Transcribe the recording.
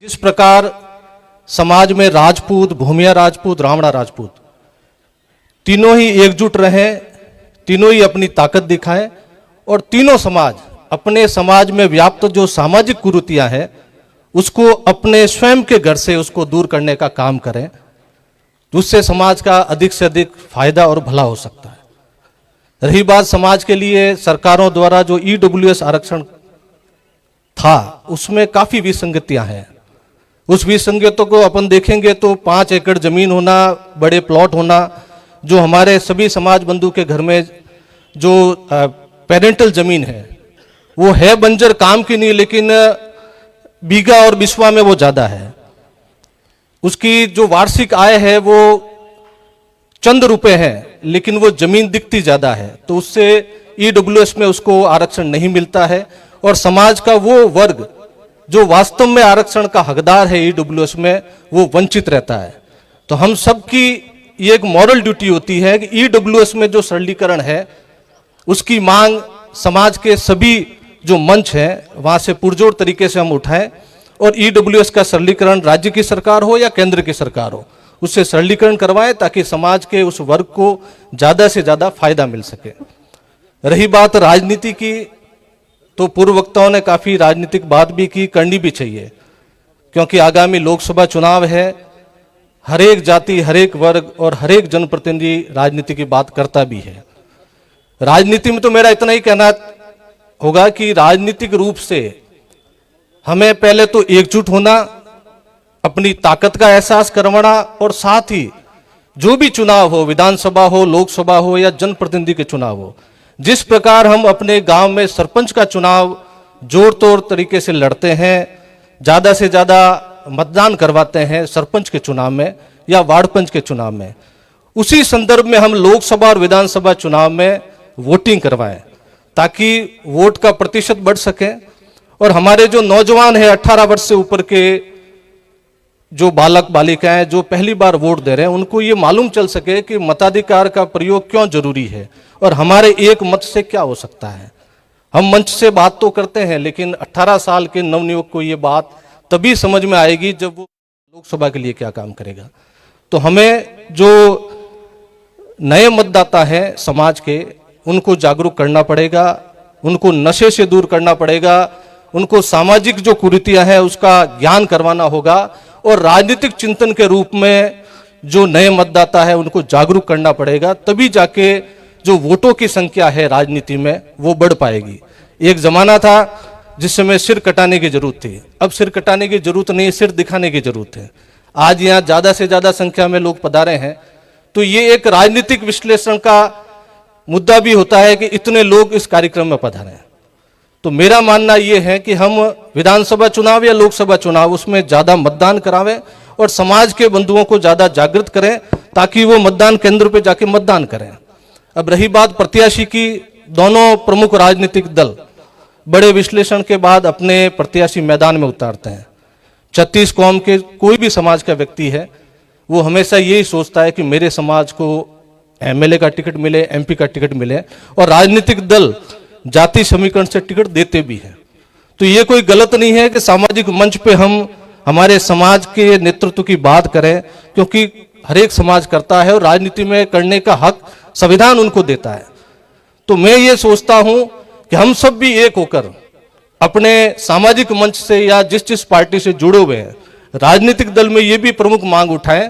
जिस प्रकार समाज में राजपूत, भूमिया राजपूत, रावणा राजपूत तीनों ही एकजुट रहे, तीनों ही अपनी ताकत दिखाएं और तीनों समाज अपने समाज में व्याप्त जो सामाजिक कुरीतियां हैं उसको अपने स्वयं के घर से उसको दूर करने का काम करें, उससे समाज का अधिक से अधिक फायदा और भला हो सकता है। रही बात समाज के लिए सरकारों द्वारा जो ईडब्ल्यूएस आरक्षण था उसमें काफी विसंगतियां हैं। उस विसंगतियों को अपन देखेंगे तो 5 एकड़ जमीन होना, बड़े प्लॉट होना, जो हमारे सभी समाज बंधु के घर में जो पेरेंटल जमीन है वो है बंजर, काम की नहीं, लेकिन बीघा और बिस्वा में वो ज्यादा है। उसकी जो वार्षिक आय है वो चंद रुपए है, लेकिन वो जमीन दिखती ज्यादा है, तो उससे ईडब्ल्यूएस में उसको आरक्षण नहीं मिलता है और समाज का वो वर्ग जो वास्तव में आरक्षण का हकदार है ईडब्ल्यूएस में, वो वंचित रहता है। तो हम सबकी ये एक मॉरल ड्यूटी होती है कि ईडब्ल्यूएस में जो सरलीकरण है उसकी मांग समाज के सभी जो मंच हैं वहां से पुरजोर तरीके से हम उठाएं और ईडब्ल्यूएस का सरलीकरण राज्य की सरकार हो या केंद्र की सरकार हो उससे सरलीकरण करवाएं ताकि समाज के उस वर्ग को ज्यादा से ज्यादा फायदा मिल सके। रही बात राजनीति की, तो पूर्व वक्ताओं ने काफी राजनीतिक बात भी की, करनी भी चाहिए, क्योंकि आगामी लोकसभा चुनाव है। हर एक जाति, हर एक वर्ग और हर एक जनप्रतिनिधि राजनीति की बात करता भी है। राजनीति में तो मेरा इतना ही कहना होगा कि राजनीतिक रूप से हमें पहले तो एकजुट होना, अपनी ताकत का एहसास करवाना और साथ ही जो भी चुनाव हो, विधानसभा हो, लोकसभा हो या जनप्रतिनिधि के चुनाव हो, जिस प्रकार हम अपने गांव में सरपंच का चुनाव जोर तोड़ तरीके से लड़ते हैं, ज्यादा से ज्यादा मतदान करवाते हैं सरपंच के चुनाव में या वार्ड पंच के चुनाव में, उसी संदर्भ में हम लोकसभा और विधानसभा चुनाव में वोटिंग करवाएं ताकि वोट का प्रतिशत बढ़ सके और हमारे जो नौजवान हैं 18 वर्ष से ऊपर के जो बालक बालिकाएं जो पहली बार वोट दे रहे हैं उनको ये मालूम चल सके कि मताधिकार का प्रयोग क्यों जरूरी है और हमारे एक मत से क्या हो सकता है। हम मंच से बात तो करते हैं, लेकिन 18 साल के नवनियुक्त को ये बात तभी समझ में आएगी जब वो लोकसभा के लिए क्या काम करेगा। तो हमें जो नए मतदाता हैं समाज के, उनको जागरूक करना पड़ेगा, उनको नशे से दूर करना पड़ेगा, उनको सामाजिक जो कुरीतियां हैं उसका ज्ञान करवाना होगा और राजनीतिक चिंतन के रूप में जो नए मतदाता है उनको जागरूक करना पड़ेगा, तभी जाके जो वोटों की संख्या है राजनीति में वो बढ़ पाएगी। एक जमाना था जिस समय सिर कटाने की जरूरत थी, अब सिर कटाने की जरूरत नहीं, सिर दिखाने की जरूरत है। आज यहाँ ज्यादा से ज्यादा संख्या में लोग पधारे हैं, तो ये एक राजनीतिक विश्लेषण का मुद्दा भी होता है कि इतने लोग इस कार्यक्रम में पधारे हैं। तो मेरा मानना यह है कि हम विधानसभा चुनाव या लोकसभा चुनाव उसमें ज्यादा मतदान करावें और समाज के बंधुओं को ज्यादा जागृत करें ताकि वो मतदान केंद्र पे जाके मतदान करें। अब रही बात प्रत्याशी की, दोनों प्रमुख राजनीतिक दल बड़े विश्लेषण के बाद अपने प्रत्याशी मैदान में उतारते हैं। 36 कौम के कोई भी समाज का व्यक्ति है वो हमेशा यही सोचता है कि मेरे समाज को एमएलए का टिकट मिले, एमपी का टिकट मिले, और राजनीतिक दल जाति समीकरण से टिकट देते भी हैं। तो ये कोई गलत नहीं है कि सामाजिक मंच पे हम हमारे समाज के नेतृत्व की बात करें, क्योंकि हर एक समाज करता है और राजनीति में करने का हक संविधान उनको देता है। तो मैं ये सोचता हूं कि हम सब भी एक होकर अपने सामाजिक मंच से या जिस जिस पार्टी से जुड़े हुए हैं राजनीतिक दल में ये भी प्रमुख मांग उठाएं